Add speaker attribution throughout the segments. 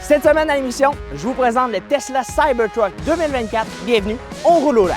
Speaker 1: Cette semaine à l'émission, je vous présente le Tesla Cybertruck 2024. Bienvenue, on roule au lac.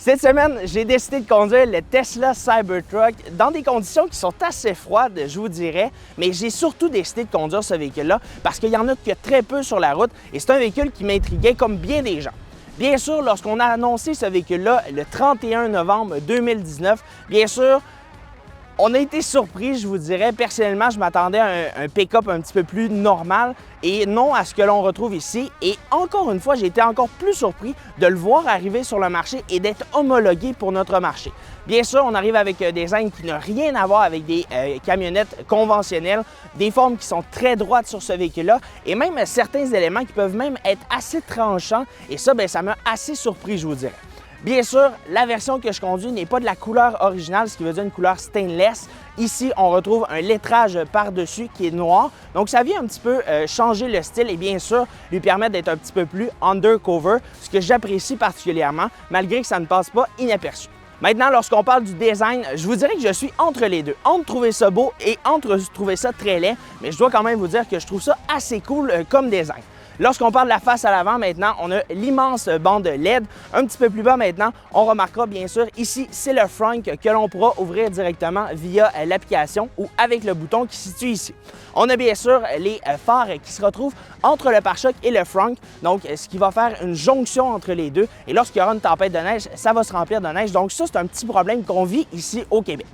Speaker 1: Cette semaine, j'ai décidé de conduire le Tesla Cybertruck dans des conditions qui sont assez froides, je vous dirais, mais j'ai surtout décidé de conduire ce véhicule-là parce qu'il y en a que très peu sur la route et c'est un véhicule qui m'intriguait comme bien des gens. Bien sûr, lorsqu'on a annoncé ce véhicule-là le 31 novembre 2019, bien sûr, on a été surpris, je vous dirais. Personnellement, je m'attendais à un pick-up un petit peu plus normal et non à ce que l'on retrouve ici. Et encore une fois, j'ai été encore plus surpris de le voir arriver sur le marché et d'être homologué pour notre marché. Bien sûr, on arrive avec des designs qui n'ont rien à voir avec des camionnettes conventionnelles, des formes qui sont très droites sur ce véhicule-là et même certains éléments qui peuvent même être assez tranchants. Et ça, bien, ça m'a assez surpris, je vous dirais. Bien sûr, la version que je conduis n'est pas de la couleur originale, ce qui veut dire une couleur stainless. Ici, on retrouve un lettrage par-dessus qui est noir. Donc, ça vient un petit peu changer le style et bien sûr, lui permettre d'être un petit peu plus undercover, ce que j'apprécie particulièrement, malgré que ça ne passe pas inaperçu. Maintenant, lorsqu'on parle du design, je vous dirais que je suis entre les deux, entre trouver ça beau et entre trouver ça très laid, mais je dois quand même vous dire que je trouve ça assez cool comme design. Lorsqu'on parle de la face à l'avant, maintenant, on a l'immense bande LED. Un petit peu plus bas maintenant, on remarquera bien sûr, ici, c'est le front que l'on pourra ouvrir directement via l'application ou avec le bouton qui se situe ici. On a bien sûr les phares qui se retrouvent entre le pare-choc et le front, donc ce qui va faire une jonction entre les deux. Et lorsqu'il y aura une tempête de neige, ça va se remplir de neige. Donc ça, c'est un petit problème qu'on vit ici au Québec.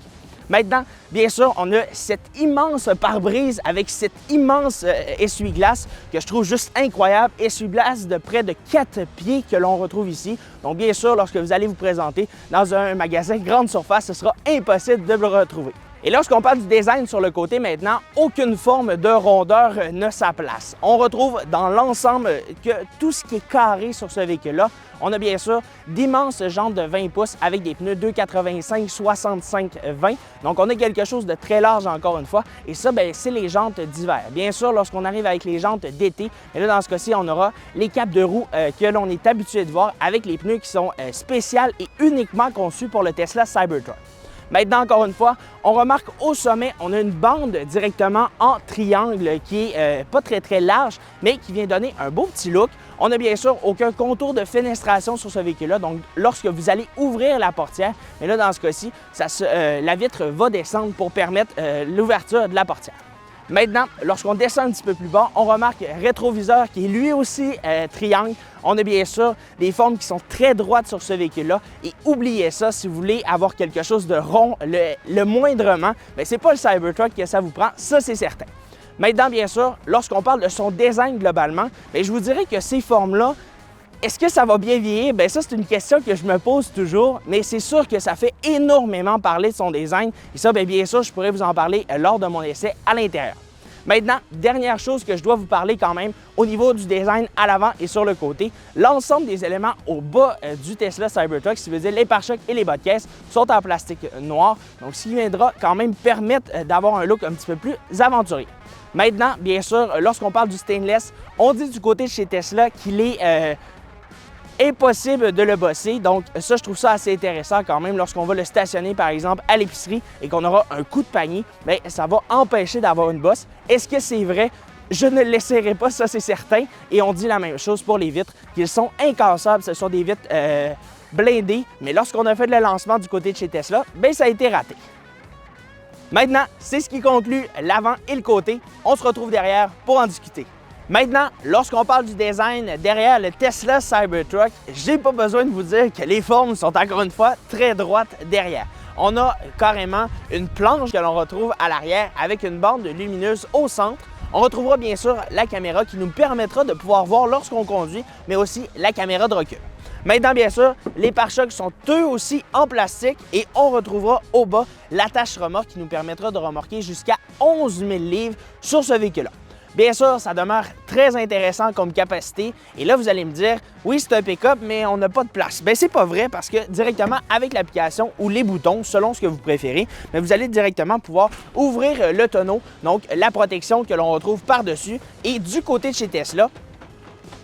Speaker 1: Maintenant, bien sûr, on a cette immense pare-brise avec cet immense essuie-glace que je trouve juste incroyable. Essuie-glace de près de 4 pieds que l'on retrouve ici. Donc, bien sûr, lorsque vous allez vous présenter dans un magasin grande surface, ce sera impossible de le retrouver. Et lorsqu'on parle du design sur le côté maintenant, aucune forme de rondeur ne sa place. On retrouve dans l'ensemble que tout ce qui est carré sur ce véhicule-là. On a bien sûr d'immenses jantes de 20 pouces avec des pneus 2,85, 65, 20. Donc, on a quelque chose de très large encore une fois. Et ça, bien, c'est les jantes d'hiver. Bien sûr, lorsqu'on arrive avec les jantes d'été, et là, dans ce cas-ci, on aura les capes de roue que l'on est habitué de voir avec les pneus qui sont spéciales et uniquement conçus pour le Tesla Cybertruck. Maintenant, encore une fois, on remarque au sommet, on a une bande directement en triangle qui est pas très large, mais qui vient donner un beau petit look. On n'a bien sûr aucun contour de fenestration sur ce véhicule-là, donc lorsque vous allez ouvrir la portière, mais là, dans ce cas-ci, la vitre va descendre pour permettre l'ouverture de la portière. Maintenant, lorsqu'on descend un petit peu plus bas, on remarque rétroviseur qui est lui aussi triangle. On a bien sûr des formes qui sont très droites sur ce véhicule-là. Et oubliez ça, si vous voulez avoir quelque chose de rond le moindrement, bien, c'est pas le Cybertruck que ça vous prend, ça c'est certain. Maintenant, bien sûr, lorsqu'on parle de son design globalement, bien, je vous dirais que ces formes-là, est-ce que ça va bien vieillir? Bien, ça, c'est une question que je me pose toujours, mais c'est sûr que ça fait énormément parler de son design. Et ça, bien sûr, je pourrais vous en parler lors de mon essai à l'intérieur. Maintenant, dernière chose que je dois vous parler quand même au niveau du design à l'avant et sur le côté, l'ensemble des éléments au bas du Tesla Cybertruck, ce qui veut dire les pare-chocs et les bas de caisse, sont en plastique noir, donc ce qui viendra quand même permettre d'avoir un look un petit peu plus aventurier. Maintenant, bien sûr, lorsqu'on parle du stainless, on dit du côté de chez Tesla qu'il est impossible de le bosser. Donc ça, je trouve ça assez intéressant quand même lorsqu'on va le stationner par exemple à l'épicerie et qu'on aura un coup de panier, bien, ça va empêcher d'avoir une bosse. Est-ce que c'est vrai? Je ne l'essaierai pas, ça c'est certain. Et on dit la même chose pour les vitres, qu'ils sont incassables. Ce sont des vitres blindées, mais lorsqu'on a fait le lancement du côté de chez Tesla, bien, ça a été raté. Maintenant, c'est ce qui conclut l'avant et le côté. On se retrouve derrière pour en discuter. Maintenant, lorsqu'on parle du design derrière le Tesla Cybertruck, j'ai pas besoin de vous dire que les formes sont encore une fois très droites derrière. On a carrément une planche que l'on retrouve à l'arrière avec une bande lumineuse au centre. On retrouvera bien sûr la caméra qui nous permettra de pouvoir voir lorsqu'on conduit, mais aussi la caméra de recul. Maintenant, bien sûr, les pare-chocs sont eux aussi en plastique et on retrouvera au bas l'attache remorque qui nous permettra de remorquer jusqu'à 11 000 livres sur ce véhicule-là. Bien sûr, ça demeure très intéressant comme capacité. Et là, vous allez me dire, oui, c'est un pick-up, mais on n'a pas de place. Bien, c'est pas vrai parce que directement avec l'application ou les boutons, selon ce que vous préférez, bien, vous allez directement pouvoir ouvrir le tonneau, donc la protection que l'on retrouve par-dessus. Et du côté de chez Tesla,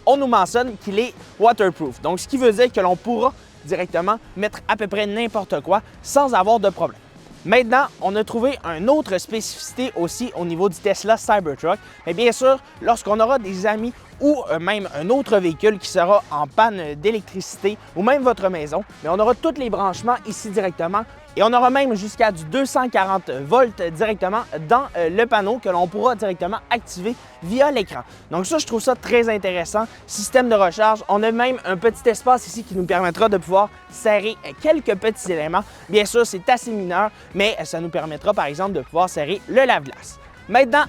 Speaker 1: on nous mentionne qu'il est waterproof. Donc, ce qui veut dire que l'on pourra directement mettre à peu près n'importe quoi sans avoir de problème. Maintenant, on a trouvé une autre spécificité aussi au niveau du Tesla Cybertruck. Et bien sûr, lorsqu'on aura des amis ou même un autre véhicule qui sera en panne d'électricité ou même votre maison, mais on aura tous les branchements ici directement et on aura même jusqu'à du 240 volts directement dans le panneau que l'on pourra directement activer via l'écran. Donc ça, je trouve ça très intéressant. Système de recharge, on a même un petit espace ici qui nous permettra de pouvoir serrer quelques petits éléments. Bien sûr, c'est assez mineur, mais ça nous permettra par exemple de pouvoir serrer le lave-glace. Maintenant,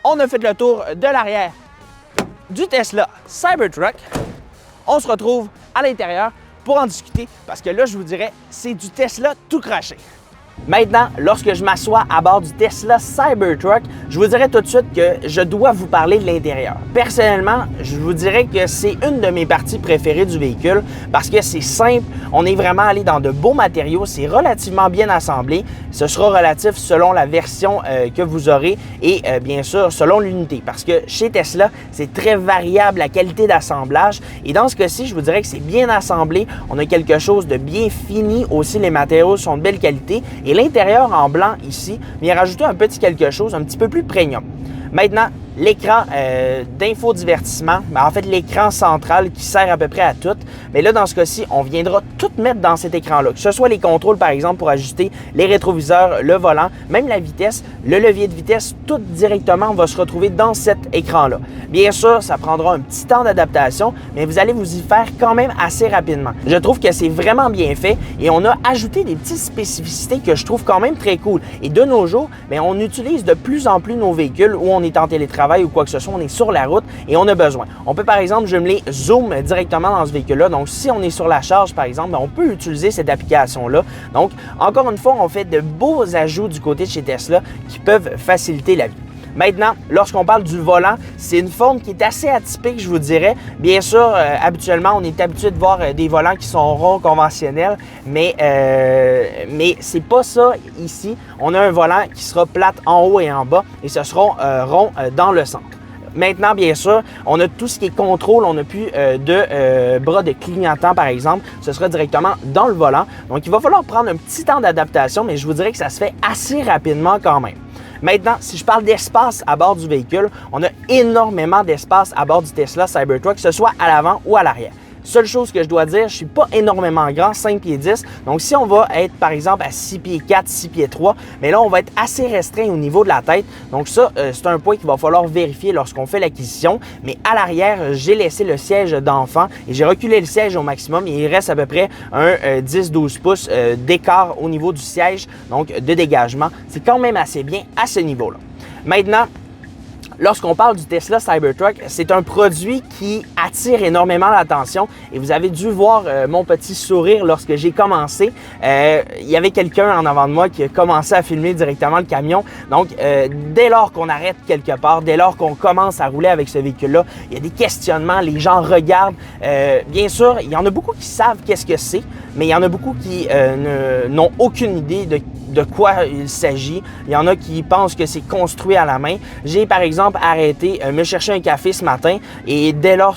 Speaker 1: on a fait le tour de l'arrière du Tesla Cybertruck. On se retrouve à l'intérieur pour en discuter parce que là, je vous dirais, c'est du Tesla tout craché. Maintenant, lorsque je m'assois à bord du Tesla Cybertruck, je vous dirais tout de suite que je dois vous parler de l'intérieur. Personnellement, je vous dirais que c'est une de mes parties préférées du véhicule parce que c'est simple, on est vraiment allé dans de beaux matériaux, c'est relativement bien assemblé. Ce sera relatif selon la version que vous aurez et bien sûr selon l'unité parce que chez Tesla, c'est très variable la qualité d'assemblage et dans ce cas-ci, je vous dirais que c'est bien assemblé. On a quelque chose de bien fini aussi, les matériaux sont de belle qualité. Et l'intérieur en blanc ici vient rajouter un petit quelque chose un petit peu plus premium. Maintenant, l'écran d'infodivertissement, en fait l'écran central qui sert à peu près à tout. Mais là, dans ce cas-ci, on viendra tout mettre dans cet écran-là. Que ce soit les contrôles, par exemple, pour ajuster les rétroviseurs, le volant, même la vitesse, le levier de vitesse, tout directement va se retrouver dans cet écran-là. Bien sûr, ça prendra un petit temps d'adaptation, mais vous allez vous y faire quand même assez rapidement. Je trouve que c'est vraiment bien fait et on a ajouté des petites spécificités que je trouve quand même très cool. Et de nos jours, bien, on utilise de plus en plus nos véhicules où on est en télétravail ou quoi que ce soit, on est sur la route et on a besoin. On peut par exemple jumeler Zoom directement dans ce véhicule-là. Donc, si on est sur la charge, par exemple, on peut utiliser cette application-là. Donc, encore une fois, on fait de beaux ajouts du côté de chez Tesla qui peuvent faciliter la vie. Maintenant, lorsqu'on parle du volant, c'est une forme qui est assez atypique, je vous dirais. Bien sûr, habituellement, on est habitué de voir des volants qui sont ronds conventionnels, mais c'est pas ça ici. On a un volant qui sera plate en haut et en bas et ce sera rond dans le centre. Maintenant, bien sûr, on a tout ce qui est contrôle. On n'a plus de bras de clignotant, par exemple. Ce sera directement dans le volant. Donc, il va falloir prendre un petit temps d'adaptation, mais je vous dirais que ça se fait assez rapidement quand même. Maintenant, si je parle d'espace à bord du véhicule, on a énormément d'espace à bord du Tesla Cybertruck, que ce soit à l'avant ou à l'arrière. Seule chose que je dois dire, je ne suis pas énormément grand, 5 pieds 10. Donc, si on va être, par exemple, à 6 pieds 4, 6 pieds 3, mais là, on va être assez restreint au niveau de la tête. Donc, ça, c'est un point qu'il va falloir vérifier lorsqu'on fait l'acquisition. Mais à l'arrière, j'ai laissé le siège d'enfant et j'ai reculé le siège au maximum. Et il reste à peu près un 10-12 pouces d'écart au niveau du siège, donc de dégagement. C'est quand même assez bien à ce niveau-là. Maintenant, lorsqu'on parle du Tesla Cybertruck, c'est un produit qui attire énormément l'attention et vous avez dû voir mon petit sourire lorsque j'ai commencé. Il y avait quelqu'un en avant de moi qui a commencé à filmer directement le camion. Donc, dès lors qu'on arrête quelque part, dès lors qu'on commence à rouler avec ce véhicule-là, il y a des questionnements, les gens regardent. Bien sûr, il y en a beaucoup qui savent qu'est-ce que c'est, mais il y en a beaucoup qui n'ont aucune idée de quoi il s'agit. Il y en a qui pensent que c'est construit à la main. J'ai par exemple arrêté me chercher un café ce matin et dès lors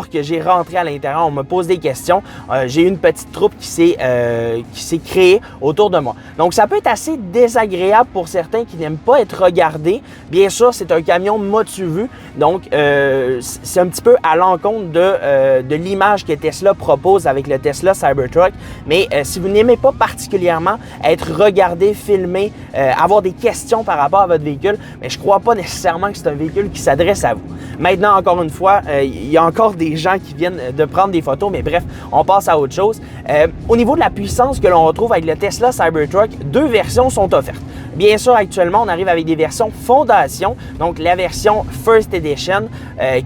Speaker 1: que j'ai rentré à l'intérieur, on me pose des questions. J'ai eu une petite troupe qui s'est créée autour de moi. Donc ça peut être assez désagréable pour certains qui n'aiment pas être regardés. Bien sûr, c'est un camion m'as-tu vu, donc c'est un petit peu à l'encontre de l'image que Tesla propose avec le Tesla Cybertruck. Mais si vous n'aimez pas particulièrement être regardé, filmé, avoir des questions par rapport à votre véhicule, mais je ne crois pas nécessairement que c'est un véhicule qui s'adresse à vous. Maintenant, encore une fois, il y a encore des gens qui viennent de prendre des photos, mais bref, on passe à autre chose. Au niveau de la puissance que l'on retrouve avec le Tesla Cybertruck, deux versions sont offertes. Bien sûr, actuellement, on arrive avec des versions Fondation, donc la version First Edition,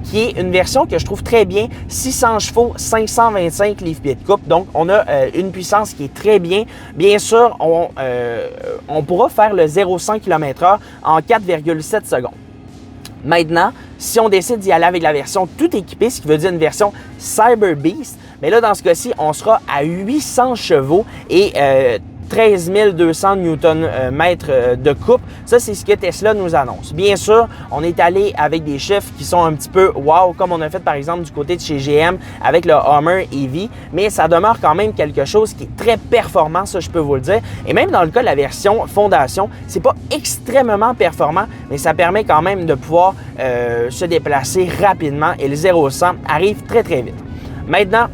Speaker 1: qui est une version que je trouve très bien, 600 chevaux, 525 livres-pieds de couple, donc on a une puissance qui est très bien. Bien sûr, on pourra faire le 0-100 km/h en 4,7 secondes. Maintenant, si on décide d'y aller avec la version tout équipée, ce qui veut dire une version Cyber Beast, mais là, dans ce cas-ci, on sera à 800 chevaux et 13 200 Nm de coupe. Ça, c'est ce que Tesla nous annonce. Bien sûr, on est allé avec des chiffres qui sont un petit peu wow, comme on a fait par exemple du côté de chez GM avec le Hummer EV, mais ça demeure quand même quelque chose qui est très performant, ça je peux vous le dire. Et même dans le cas de la version Fondation, c'est pas extrêmement performant, mais ça permet quand même de pouvoir se déplacer rapidement et le 0-100 arrive très très vite. Maintenant,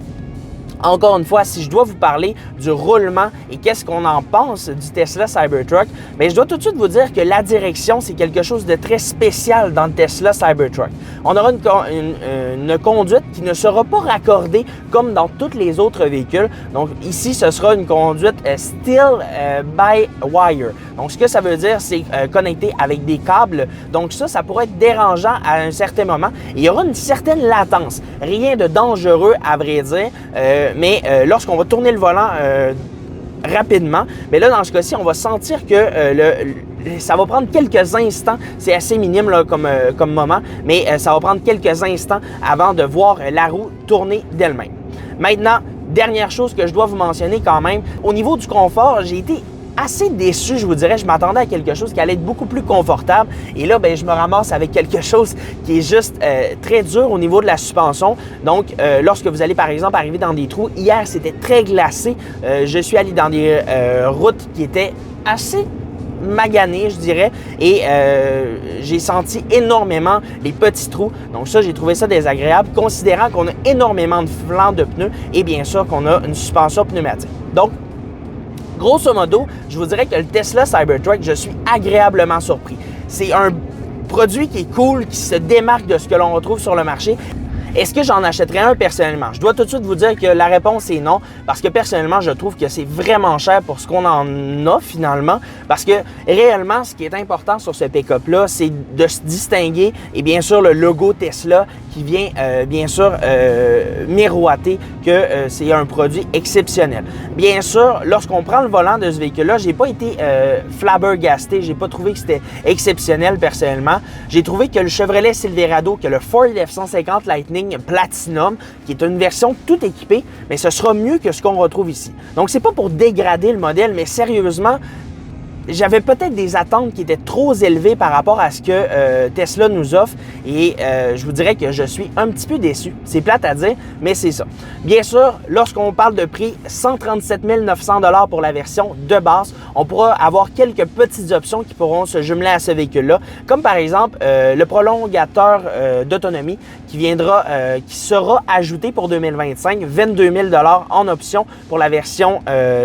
Speaker 1: encore une fois, si je dois vous parler du roulement et qu'est-ce qu'on en pense du Tesla Cybertruck, bien, je dois tout de suite vous dire que la direction, c'est quelque chose de très spécial dans le Tesla Cybertruck. On aura une conduite qui ne sera pas raccordée comme dans tous les autres véhicules. Donc ici, ce sera une conduite Still by Wire. Donc ce que ça veut dire, c'est connecté avec des câbles. Donc ça pourrait être dérangeant à un certain moment. Et il y aura une certaine latence. Rien de dangereux à vrai dire. Mais lorsqu'on va tourner le volant rapidement, mais là, dans ce cas-ci, on va sentir que ça va prendre quelques instants. C'est assez minime là, comme moment, mais ça va prendre quelques instants avant de voir la roue tourner d'elle-même. Maintenant, dernière chose que je dois vous mentionner quand même, au niveau du confort, j'ai été assez déçu, je vous dirais. Je m'attendais à quelque chose qui allait être beaucoup plus confortable. Et là, bien, je me ramasse avec quelque chose qui est juste très dur au niveau de la suspension. Donc, lorsque vous allez, par exemple, arriver dans des trous, hier, c'était très glacé. Je suis allé dans des routes qui étaient assez magané, je dirais, et j'ai senti énormément les petits trous. Donc ça, j'ai trouvé ça désagréable, considérant qu'on a énormément de flancs de pneus et bien sûr qu'on a une suspension pneumatique. Donc, grosso modo, je vous dirais que le Tesla Cybertruck, je suis agréablement surpris. C'est un produit qui est cool, qui se démarque de ce que l'on retrouve sur le marché. Est-ce que j'en achèterais un personnellement? Je dois tout de suite vous dire que la réponse est non, parce que personnellement, je trouve que c'est vraiment cher pour ce qu'on en a finalement, parce que réellement, ce qui est important sur ce pick-up-là, c'est de se distinguer et bien sûr le logo Tesla qui vient bien sûr miroiter que c'est un produit exceptionnel. Bien sûr, lorsqu'on prend le volant de ce véhicule-là, j'ai pas été flabbergasté, j'ai pas trouvé que c'était exceptionnel personnellement. J'ai trouvé que le Chevrolet Silverado, que le Ford F-150 Lightning Platinum, qui est une version tout équipée, mais ce sera mieux que ce qu'on retrouve ici. Donc, c'est pas pour dégrader le modèle, mais sérieusement, j'avais peut-être des attentes qui étaient trop élevées par rapport à ce que Tesla nous offre et je vous dirais que je suis un petit peu déçu. C'est plate à dire, mais c'est ça. Bien sûr, lorsqu'on parle de prix, 137 900 $ pour la version de base, on pourra avoir quelques petites options qui pourront se jumeler à ce véhicule-là, comme par exemple le prolongateur d'autonomie qui sera ajouté pour 2025, 22 000 $ en option pour la version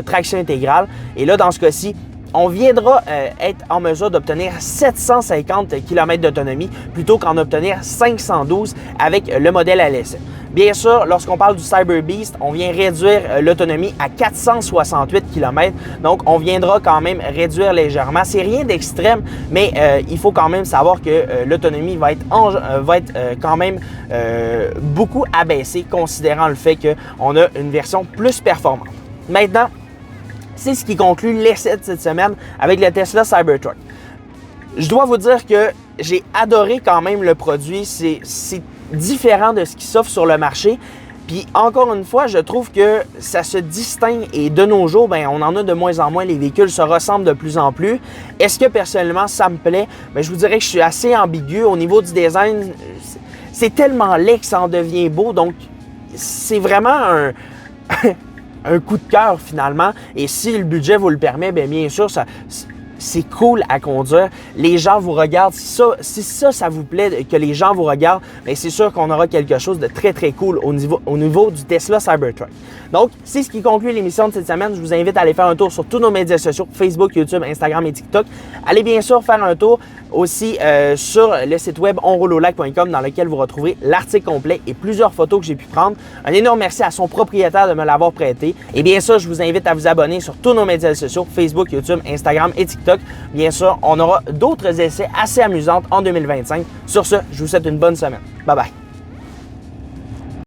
Speaker 1: traction intégrale. Et là, dans ce cas-ci, on viendra être en mesure d'obtenir 750 km d'autonomie plutôt qu'en obtenir 512 avec le modèle LS. Bien sûr, lorsqu'on parle du Cyber Beast, on vient réduire l'autonomie à 468 km. Donc, on viendra quand même réduire légèrement. C'est rien d'extrême, mais il faut quand même savoir que l'autonomie va être quand même beaucoup abaissée, considérant le fait qu'on a une version plus performante. Maintenant, c'est ce qui conclut l'essai de cette semaine avec le Tesla Cybertruck. Je dois vous dire que j'ai adoré quand même le produit. C'est différent de ce qui s'offre sur le marché. Puis encore une fois, je trouve que ça se distingue et de nos jours, bien, on en a de moins en moins. Les véhicules se ressemblent de plus en plus. Est-ce que personnellement, ça me plaît? Bien, je vous dirais que je suis assez ambigu. Au niveau du design, c'est tellement laid que ça en devient beau. Donc, c'est vraiment un coup de cœur finalement, et si le budget vous le permet, bien sûr, c'est cool à conduire. Les gens vous regardent. Si ça vous plaît, que les gens vous regardent, bien c'est sûr qu'on aura quelque chose de très, très cool au niveau du Tesla Cybertruck. Donc, c'est ce qui conclut l'émission de cette semaine. Je vous invite à aller faire un tour sur tous nos médias sociaux, Facebook, YouTube, Instagram et TikTok. Allez bien sûr faire un tour aussi sur le site web onroulelac.com dans lequel vous retrouverez l'article complet et plusieurs photos que j'ai pu prendre. Un énorme merci à son propriétaire de me l'avoir prêté. Et bien sûr, je vous invite à vous abonner sur tous nos médias sociaux, Facebook, YouTube, Instagram et TikTok. Bien sûr, on aura d'autres essais assez amusants en 2025. Sur ce, je vous souhaite une bonne semaine. Bye bye!